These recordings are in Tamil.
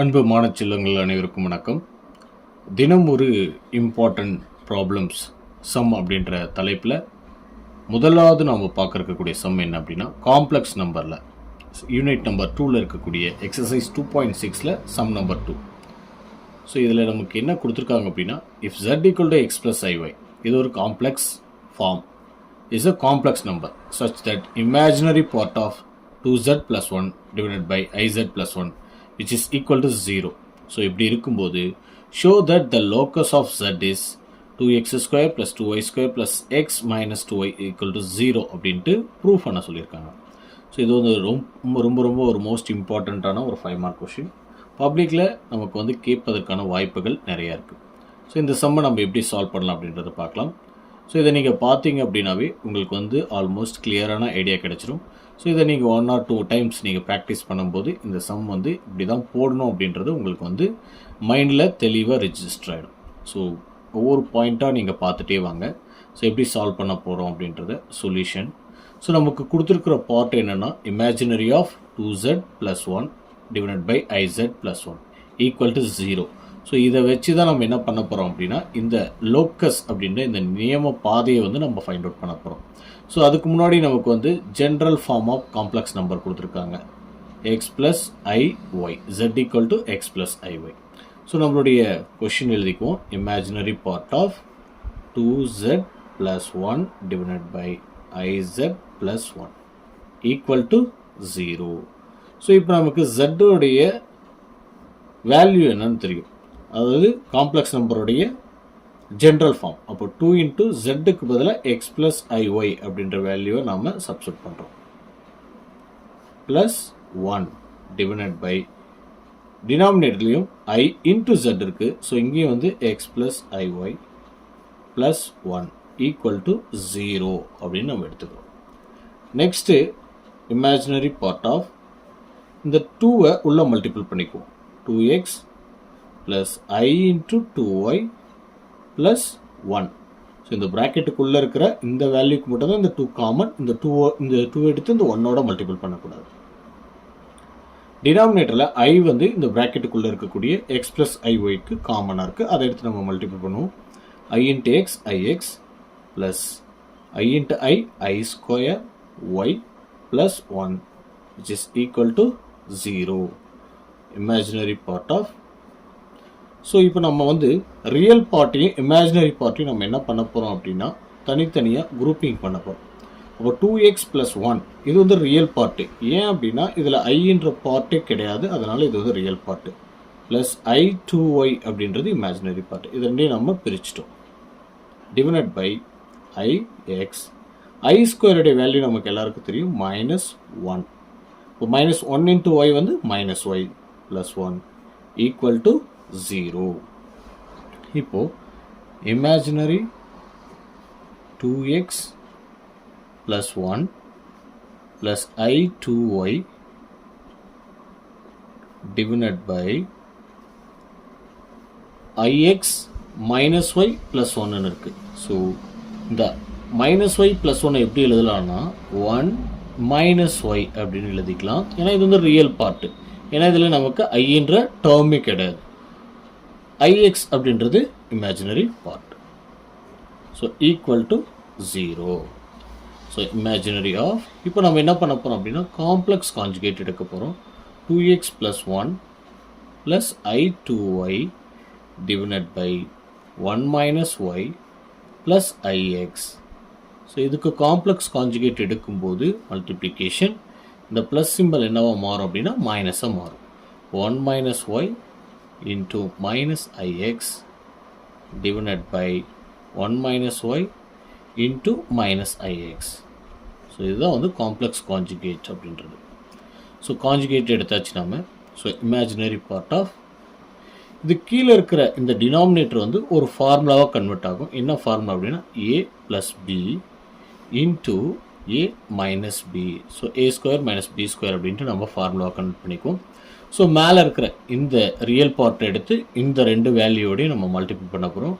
அன்பு மாணவ செல்வங்கள் அனைவருக்கும் வணக்கம். தினம் ஒரு இம்பார்ட்டன்ட் ப்ராப்ளம்ஸ் சம் அப்படின்ற தலைப்பில் முதலாவது நாம் பார்க்க இருக்கக்கூடிய சம் என்ன அப்படின்னா, காம்ப்ளெக்ஸ் நம்பரில் யூனிட் நம்பர் 2ல் இருக்கக்கூடிய எக்ஸசைஸ் 2.6ல் சம் நம்பர் 2. ஸோ இதில் நமக்கு என்ன கொடுத்துருக்காங்க அப்படின்னா, இஃப் z = x + iy, இது ஒரு complex form, is a complex number such that imaginary part of 2z + 1 divided by iz + 1 which is equal to 0. So இப்படி இருக்கும்போது show that the locus of z is 2x² + 2y² + x - 2y = 0 அப்படின்ட்டு ப்ரூவ் பண்ண சொல்லியிருக்காங்க. ஸோ இது வந்து ரொம்ப ஒரு மோஸ்ட் இம்பார்ட்டண்ட்டான ஒரு 5 மார்க் கொஷின். பப்ளிக்கில் நமக்கு வந்து கேட்பதற்கான வாய்ப்புகள் நிறையா இருக்குது. ஸோ இந்த சம்மை நம்ம எப்படி சால்வ் பண்ணலாம் அப்படின்றத பார்க்கலாம். ஸோ இதை நீங்கள் பார்த்தீங்க அப்படின்னாவே உங்களுக்கு வந்து ஆல்மோஸ்ட் கிளியரான ஐடியா கிடச்சிரும். ஸோ இதை நீங்கள் 1 or 2 டைம்ஸ் நீங்கள் ப்ராக்டிஸ் பண்ணும்போது இந்த சம் வந்து இப்படி தான் போடணும் அப்படின்றது உங்களுக்கு வந்து மைண்டில் தெளிவாக ரிஜிஸ்டர் ஆகிடும். ஸோ ஒவ்வொரு பாயிண்ட்டாக நீங்கள் பார்த்துட்டே வாங்க. ஸோ எப்படி சால்வ் பண்ண போகிறோம் அப்படின்றத சொல்யூஷன். ஸோ நமக்கு கொடுத்துருக்குற பார்ட் என்னென்னா, imaginary of 2z + 1 divided by iz + 1 equal to 0. So இதை வச்சு தான் நம்ம என்ன பண்ண போகிறோம் அப்படின்னா, இந்த லோக்கஸ் அப்படின்ற இந்த நியம பாதையை வந்து நம்ம ஃபைண்ட் அவுட் பண்ண போகிறோம். ஸோ அதுக்கு முன்னாடி நமக்கு வந்து general form of complex number கொடுத்துருக்காங்க, x + iy, z = x + iy. So நம்மளுடைய கொஷின் எழுதிக்குவோம், imaginary part of 2z + 1 divided by iz + 1 equal to 0. So இப்போ நமக்கு z உடைய வேல்யூ என்னன்னு தெரியும், அதாவது காம்ப்ளெக்ஸ் நம்பருடைய ஜென்ரல் ஃபார்ம். அப்போ 2 × z பதிலாக x + iy அப்படின்ற வேல்யூவை நாம் சப்ஸ்டிட் பண்ணுறோம். +1 டிவைடட் பை டினாமினேட்டர்லையும் i × z இருக்குது. ஸோ இங்கேயும் வந்து x + iy +1 ஈக்குவல் டு 0 அப்படின்னு நம்ம எடுத்துக்கிறோம். நெக்ஸ்ட்டு இமேஜினரி பார்ட் ஆஃப் இந்த 2வை உள்ளே மல்டிபிள் பண்ணிக்குவோம், 2x + i × 2y +1. ஸோ இந்த ப்ராக்கெட்டுக்குள்ளே இருக்கிற இந்த வேல்யூக்கு மட்டும் தான் இந்த 2 காமன். இந்த 2 எடுத்து இந்த 1ஓட மல்டிபிள் பண்ணக்கூடாது. டினாமினேட்டரில் i வந்து இந்த ப்ராக்கெட்டுக்குள்ளே இருக்கக்கூடிய x + iy காமனாக இருக்குது, அதை எடுத்து நம்ம மல்டிபிள் பண்ணுவோம். i × x ix + i × i i² y +1 which is equal to 0. Imaginary part of. So இப்போ நம்ம வந்து ரியல் பார்ட்டையும் இமேஜினரி பார்ட்டையும் நம்ம என்ன பண்ண போகிறோம் அப்படின்னா, தனித்தனியாக குரூப்பிங் பண்ண போகிறோம். அப்போ 2x + 1 இது வந்து ரியல் பார்ட்டு. ஏன் அப்படின்னா இதில் ஐன்ற பார்ட்டே கிடையாது, அதனால் இது வந்து ரியல் பார்ட்டு. + i2y அப்படின்றது இமேஜினரி பார்ட்டு. இது ரெண்டையும் நம்ம பிரிச்சிட்டோம். Divided by ix, i² value நமக்கு எல்லாருக்கும் தெரியும், -1. இப்போ -1 × y வந்து -y +1 ஈக்குவல் டு 0. இப்போ imaginary 2x + 1 + i2y divided by ix - y +1 இருக்கு. ஸோ இந்த -y +1 எப்படி எழுதலாம்னா 1 - y அப்படின்னு எழுதிக்கலாம். ஏன்னா இது வந்து ரியல் பார்ட்டு, ஏன்னா இதில் நமக்கு ஐன்ற டேர்மே கிடையாது. ix அப்படின்றது imaginary part. So equal to 0. So imaginary of. இப்போ நம்ம என்ன பண்ண போகிறோம் அப்படின்னா, காம்ப்ளெக்ஸ் கான்ஜுகேட் எடுக்க போகிறோம். 2x + 1 + i2y divided by 1 - y + ix. So இதுக்கு காம்ப்ளெக்ஸ் கான்ஜுகேட் எடுக்கும்போது மல்டிப்ளிகேஷன், இந்த ப்ளஸ் சிம்பிள் என்னவா மாறும் அப்படின்னா மைனஸாக மாறும். 1 - y × -ix divided by 1 - y × -ix. So இதுதான் வந்து காம்ப்ளெக்ஸ் கான்ஜுகேட் அப்படின்றது. ஸோ கான்ஜுகேட் எடுத்தாச்சு நம்ம. ஸோ இமேஜினரி பார்ட் ஆஃப் இது கீழே இருக்கிற இந்த டினாமினேட்டர் வந்து ஒரு ஃபார்முலாவாக கன்வெர்ட் ஆகும். என்ன ஃபார்முலா அப்படின்னா a + b × a - b. So a² - b² அப்படின்ட்டு நம்ம ஃபார்முலாவை கன்வெர்ட் பண்ணிக்குவோம். ஸோ மேலே இருக்கிற இந்த ரியல் பார்ட்டை எடுத்து இந்த ரெண்டு வேல்யூவோடையும் நம்ம மல்டிபிள் பண்ண போகிறோம்.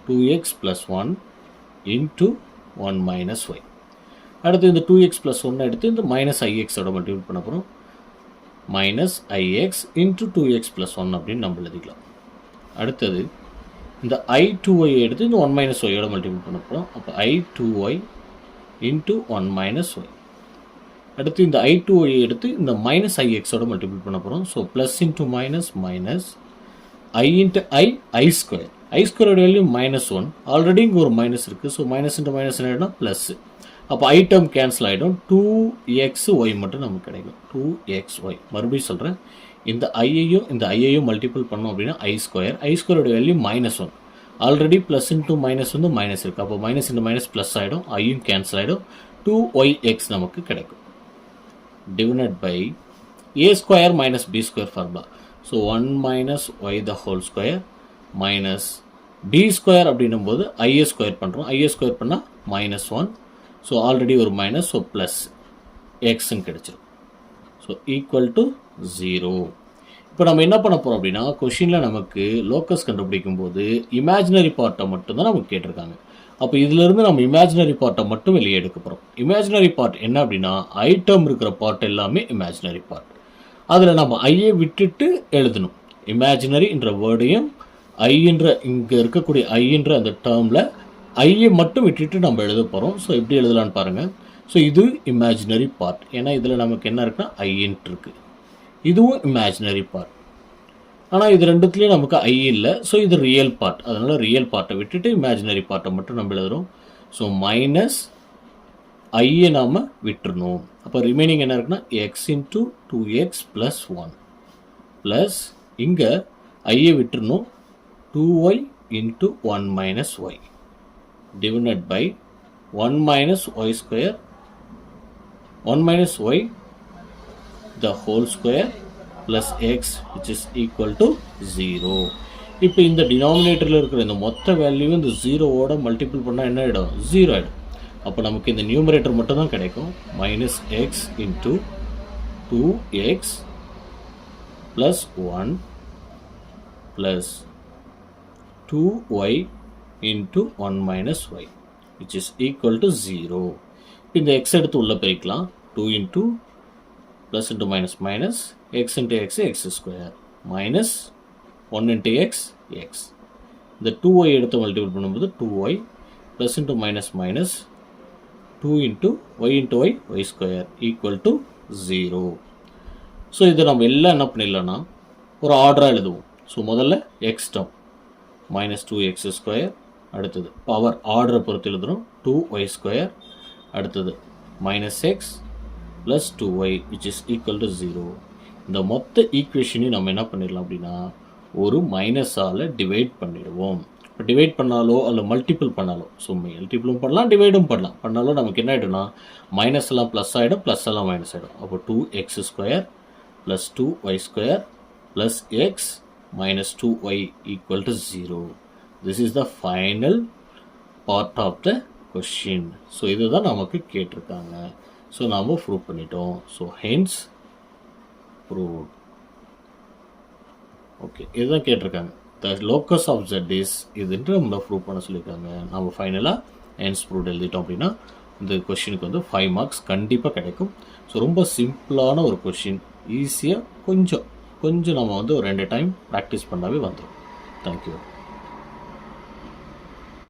2x + 1 × 1 - y. அடுத்து இந்த 2x + 1 எடுத்து இந்த -ix ஓட மல்டிபிள் பண்ண போகிறோம். Minus ix into 2x plus 1 அப்படின்னு நம்ம எழுதிக்கலாம். அடுத்தது இந்த I2y எடுத்து இந்த 1 மைனஸ் ஒய்யோட மல்டிபிள் பண்ண போகிறோம். அப்போ I2y இன்ட்டு 1 மைனஸ் ஒய். அடுத்து இந்த I2y எடுத்து இந்த மைனஸ் ஐஎக்ஸோட மல்டிபிள் பண்ண போகிறோம். So plus into minus minus I into i square. I ஸ்கொயரோட வேல்யூ -1. ஆல்ரெடி இங்கே ஒரு மைனஸ் இருக்குது. ஸோ மைனஸ் இன்ட்டு மைனஸ் என்ன ப்ளஸ். அப்போ ஐ டேர்ம் கேன்சல் ஆகிடும். 2xy மட்டும் நமக்கு கிடைக்கும். 2xy மறுபடியும் சொல்கிறேன். இந்த ஐயையும் மல்டிபிள் பண்ணோம் அப்படின்னா ஐ ஸ்கொயரோட value -1. Already plus into minus வந்து மைனஸ் இருக்குது. அப்போ மைனஸ் இன்ட்டு மைனஸ் ப்ளஸ் ஆகிடும். ஐயும் கேன்சல் ஆகிடும். 2yx நமக்கு கிடைக்கும். Divided by a square minus b square formula. So 1 minus y the whole square minus b square அப்படின்னும் போது ஐஏ ஸ்கொயர் பண்ணுறோம். ஐஏ ஸ்கொயர் பண்ணால் -1. ஸோ ஆல்ரெடி ஒரு மைனஸ், ஸோ ப்ளஸ் எக்ஸ்ன்னு கிடைச்சிடும். So equal to 0. இப்போ நம்ம என்ன பண்ண போகிறோம் அப்படின்னா, கொஷினில் நமக்கு லோக்கஸ் கண்டுபிடிக்கும் போது இமேஜினரி பார்ட்டை மட்டும்தான் நமக்கு கேட்டிருக்காங்க. அப்போ இதிலிருந்து நம்ம இமேஜினரி பார்ட்டை மட்டும் வெளியே எடுக்க போகிறோம். இமேஜினரி பார்ட் என்ன அப்படின்னா, ஐட்டம் இருக்கிற பார்ட் எல்லாமே இமேஜினரி பார்ட். அதில் நம்ம ஐயை விட்டுட்டு எழுதணும். இமேஜினரின்ற வேர்டையும் ஐன்ற இங்கே இருக்கக்கூடிய ஐன்ற அந்த டேர்மில் ஐயை மட்டும் விட்டுட்டு நம்ம எழுத போகிறோம். ஸோ எப்படி எழுதலான்னு பாருங்கள். ஸோ இது இமேஜினரி பார்ட். ஏன்னா இதில் நமக்கு என்ன இருக்குன்னா ஐன்ட்டு இருக்குது. இதுவும் இமேஜினரி பார்ட். ஆனால் இது ரெண்டுத்துலேயும் நமக்கு ஐ இல்லை. ஸோ இது ரியல் பார்ட். அதனால் ரியல் பார்ட்டை விட்டுட்டு இமேஜினரி பார்ட்டை மட்டும் நம்ம எழுதுகிறோம். ஸோ மைனஸ் ஐயை நாம் விட்டுறணும். அப்போ ரிமைனிங் என்ன இருக்குன்னா X into 2x plus 1 plus இங்கே ஐயை விட்டுறணும் 2y into 1 minus y divided by 1 minus y square 1 minus y the whole square plus x which is equal to 0. இப்போ இந்த டினாமினேட்டரில் இருக்கிற இந்த மொத்த வேல்யூ இந்த 0வோட மல்டிபிள் பண்ணால் என்ன ஆகிடும்? 0 ஆகிடும். அப்போ நமக்கு இந்த நியூமரேட்டர் மட்டும் தான் கிடைக்கும். Minus X into 2x plus 1 plus 2y into 1 minus y which is equal to 0. இந்த x எடுத்து உள்ள பெருக்கலாம். 2 into plus into minus minus x into x square minus 1 into x x. இந்த 2y எடுத்து மல்டிபிள் பண்ணும்போது 2y plus into minus minus 2 into y square equal to 0. So இதை நம்ம எல்லாம் என்ன பண்ணிடலாம்னா ஒரு ஆர்டராக எழுதுவோம். ஸோ முதல்ல x term minus 2x square, அடுத்தது பவர் ஆர்டரை பொறுத்து எழுதுகிறோம் 2y ஸ்கொயர், அடுத்தது minus X plus 2y which is equal to 0. இந்த மொத்த ஈக்குவேஷனையும் நம்ம என்ன பண்ணிடலாம் அப்படின்னா ஒரு மைனஸால் டிவைட் பண்ணிடுவோம். இப்போ டிவைட் பண்ணாலோ அல்ல மல்டிபிள் பண்ணாலோ, ஸோ மல்டிபிளும் பண்ணலாம் டிவைடும் பண்ணாலும் நமக்கு என்ன ஆகிடும்னா மைனஸ் எல்லாம் ப்ளஸ் ஆகிடும், ப்ளஸ் எல்லாம் மைனஸ் ஆகிடும். அப்போ 2x square plus 2y square plus X minus 2y equal to 0. This is the final part of the question. So இதுதான் நமக்கு கேட்டிருக்காங்க. ஸோ நாம் ப்ரூவ் பண்ணிட்டோம். So hence prove. ஓகே, இதுதான் கேட்டிருக்காங்க. The locus of z is இதுன்ட்டு நம்மளை ப்ரூவ் பண்ண சொல்லியிருக்காங்க. நம்ம ஃபைனலாக ஹென்ஸ் ப்ரூவ் எழுதிட்டோம் அப்படின்னா இந்த கொஷினுக்கு வந்து 5 மார்க்ஸ் கண்டிப்பாக கிடைக்கும். ஸோ ரொம்ப சிம்பிளான ஒரு கொஷின், ஈஸியாக கொஞ்சம் நம்ம வந்து ஒரு 2 டைம் ப்ராக்டிஸ் பண்ணாவே வந்துடும். தேங்க்யூ.